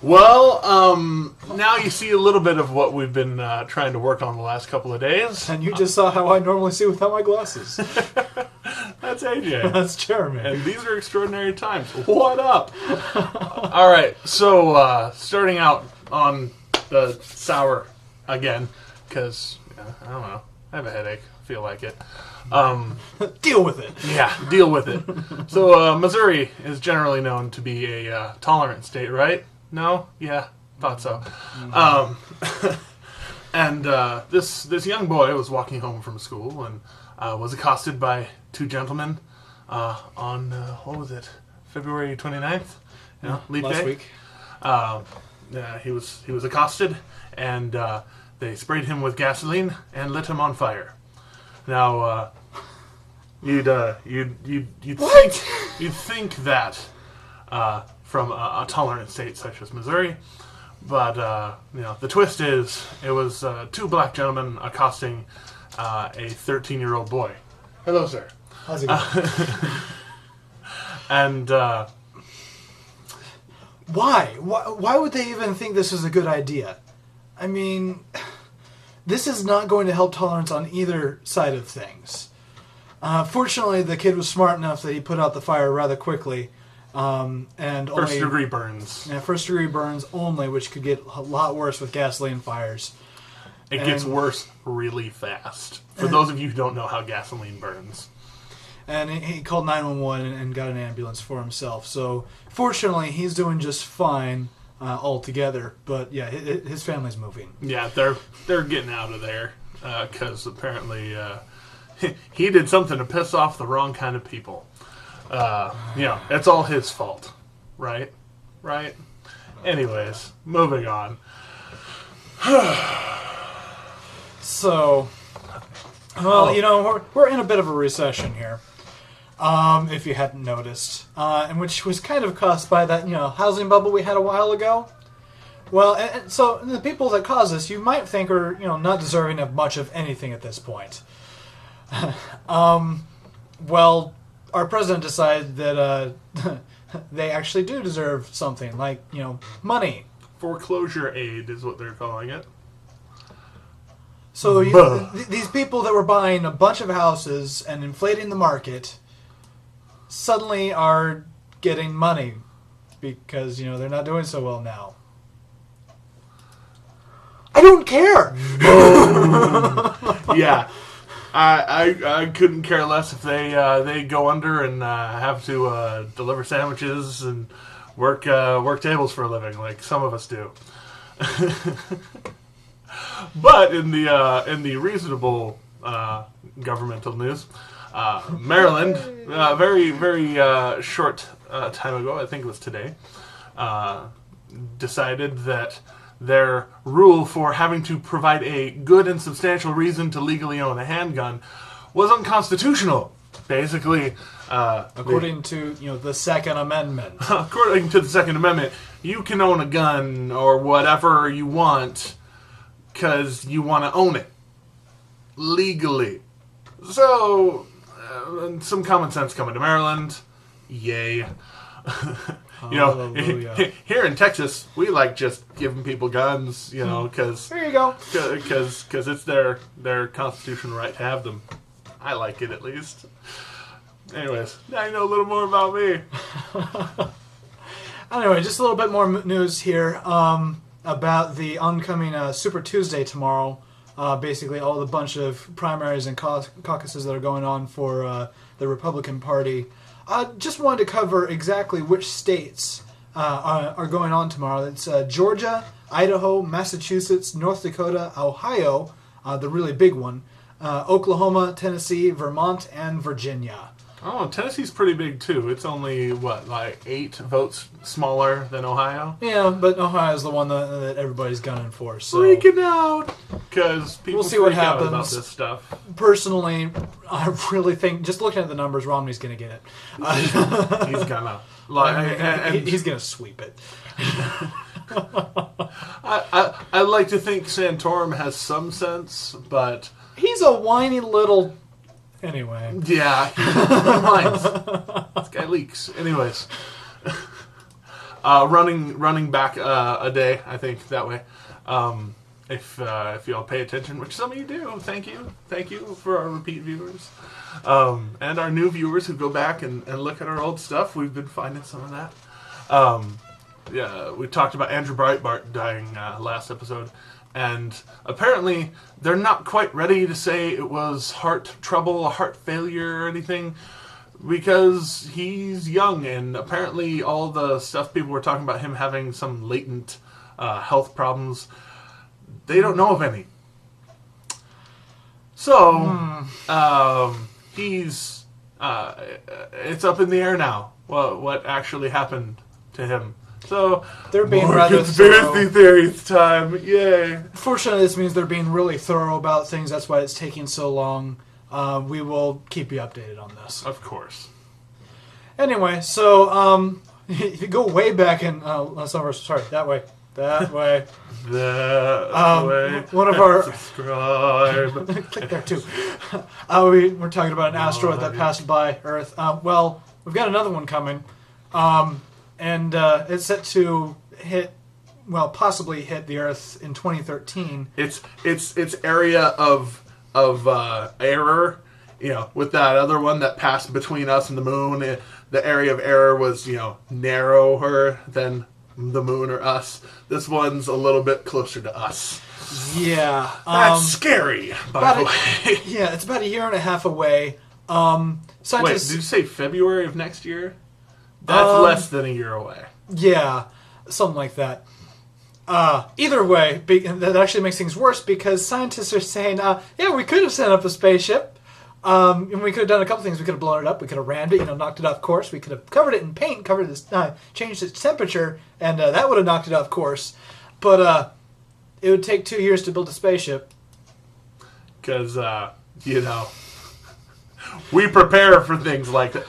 Well, now you see a little bit of what we've been trying to work on the last couple of days. And you just saw how I normally see without my glasses. That's AJ. That's Jeremy. And these are extraordinary times. What up? All right, so starting out on the sour again, because, I don't know, I have a headache. I feel like it. Deal with it. Yeah, deal with it. So, Missouri is generally known to be a tolerant state, right? No? Yeah, thought so. And this young boy was walking home from school and was accosted by two gentlemen on, what was it, February 29th? Leap last day? week. He was accosted, and they sprayed him with gasoline and lit him on fire. Now, you'd think that from a tolerant state such as Missouri, but the twist is it was two black gentlemen accosting a 13-year-old boy. Hello, sir. How's it going? And Why? Why would they even think this is a good idea? I mean, this is not going to help tolerance on either side of things. Fortunately, the kid was smart enough that he put out the fire rather quickly. And first-degree burns. Yeah, first-degree burns only, which could get a lot worse with gasoline fires. It gets worse really fast. For those of you who don't know how gasoline burns. And he called 911 and got an ambulance for himself. So, fortunately, he's doing just fine altogether. But, yeah, his family's moving. Yeah, they're getting out of there. Because apparently he did something to piss off the wrong kind of people. It's all his fault. Right? Anyways, moving on. So, well, we're in a bit of a recession here. If you hadn't noticed, and which was kind of caused by that, housing bubble we had a while ago. Well, and so the people that caused this, you might think are, not deserving of much of anything at this point. Well, our president decided that they actually do deserve something, like, money. Foreclosure aid is what they're calling it. So these people that were buying a bunch of houses and inflating the market suddenly are getting money because, they're not doing so well now. I don't care! Yeah. I couldn't care less if they go under and have to deliver sandwiches and work tables for a living like some of us do. But in the reasonable governmental news, Maryland, very very short time ago, I think it was today, decided that their rule for having to provide a good and substantial reason to legally own a handgun was unconstitutional. Basically, according to the Second Amendment. According to the Second Amendment, you can own a gun or whatever you want because you want to own it legally. So, some common sense coming to Maryland. Yay. Here in Texas, we like just giving people guns, because there you go, because it's their constitutional right to have them. I like it, at least. Anyways, now you know a little more about me. Anyway, just a little bit more news here about the oncoming Super Tuesday tomorrow. Basically, all the bunch of primaries and caucuses that are going on for the Republican Party. Just wanted to cover exactly which states are going on tomorrow. It's Georgia, Idaho, Massachusetts, North Dakota, Ohio, the really big one, Oklahoma, Tennessee, Vermont, and Virginia. Oh, Tennessee's pretty big, too. It's only, 8 votes smaller than Ohio? Yeah, but Ohio's the one that everybody's gunning for. So. Freaking out! Because people we'll see what happens. Out about this stuff. Personally, I really think, just looking at the numbers, Romney's going to get it. He's gonna. He's going to sweep it. I like to think Santorum has some sense, but... He's a whiny little... Anyway. Yeah, he whines. This guy leaks. Anyways. running back a day, I think, that way. If y'all pay attention, which some of you do, thank you for our repeat viewers, and our new viewers who go back and look at our old stuff. We've been finding some of that. Yeah, we talked about Andrew Breitbart dying last episode, and apparently they're not quite ready to say it was heart trouble, heart failure, or anything, because he's young, and apparently all the stuff people were talking about him having some latent health problems, they don't know of any. So, he's it's up in the air now. What actually happened to him? So they're being more rather conspiracy theories time. Yay! Fortunately, this means they're being really thorough about things. That's why it's taking so long. We will keep you updated on this, of course. Anyway, so if you go way back in that way. That way. One of our subscribe. Click there too. We're talking about an asteroid that passed by Earth. Well, we've got another one coming, and it's set to possibly hit the Earth in 2013. Its area of error, with that other one that passed between us and the moon. The area of error was narrower than the moon or us. This one's a little bit closer to us. Yeah. That's scary, by the way. Yeah, it's about a year and a half away. Wait, did you say February of next year? That's less than a year away. Yeah, something like that. Either way, that actually makes things worse because scientists are saying, yeah, we could have sent up a spaceship. And we could have done a couple things. We could have blown it up. We could have rammed it, knocked it off course. We could have covered it in paint, changed its temperature, and that would have knocked it off course. But it would take 2 years to build a spaceship. Because, we prepare for things like that.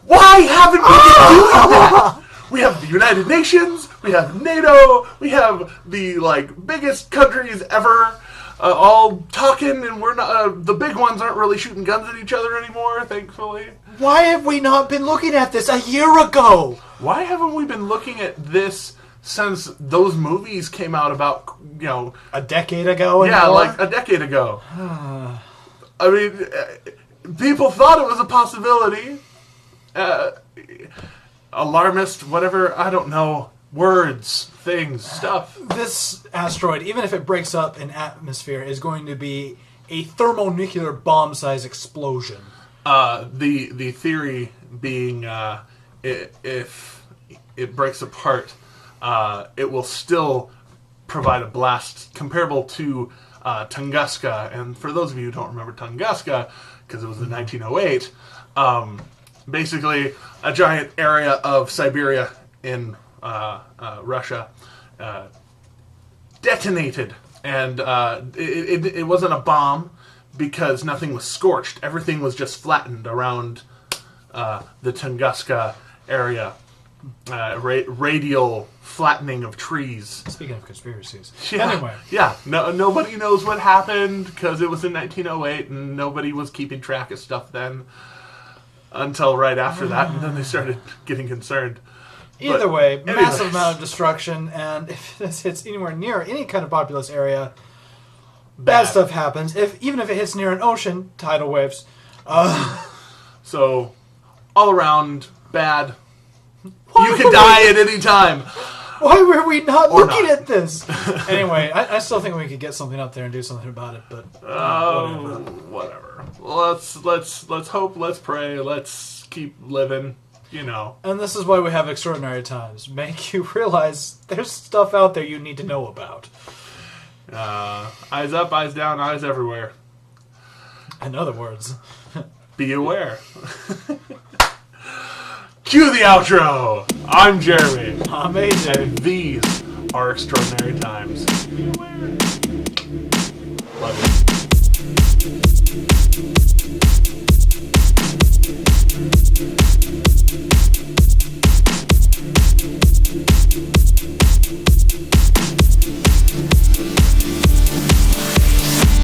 Why haven't we been doing that? We have the United Nations, we have NATO, we have the, biggest countries ever. All talking, and we're not. The big ones aren't really shooting guns at each other anymore, thankfully. Why have we not been looking at this a year ago? Why haven't we been looking at this since those movies came out about a decade ago? Yeah, like a decade ago. I mean, people thought it was a possibility. Alarmist, whatever. I don't know. Words, things, stuff. This asteroid, even if it breaks up in atmosphere, is going to be a thermonuclear bomb-sized explosion. The theory being, if it breaks apart, it will still provide a blast comparable to Tunguska. And for those of you who don't remember Tunguska, because it was in 1908, basically a giant area of Siberia in Russia detonated, and it wasn't a bomb because nothing was scorched. Everything was just flattened around the Tunguska area. Radial flattening of trees. Speaking of conspiracies. Yeah, anyway. Yeah, nobody knows what happened because it was in 1908 and nobody was keeping track of stuff then until right after that, and then they started getting concerned. Either way, massive amount of destruction, and if this hits anywhere near any kind of populous area, bad stuff happens. Even if it hits near an ocean, tidal waves. So, all around, bad. You could die at any time. Why were we not looking at this? Anyway, I still think we could get something up there and do something about it, but whatever. Let's hope, let's pray, let's keep living. And this is why we have extraordinary times. Make you realize there's stuff out there you need to know about. Eyes up, eyes down, eyes everywhere. In other words. Be aware. Cue the outro! I'm Jeremy. I'm AJ. And these are extraordinary times. Be aware. Love you.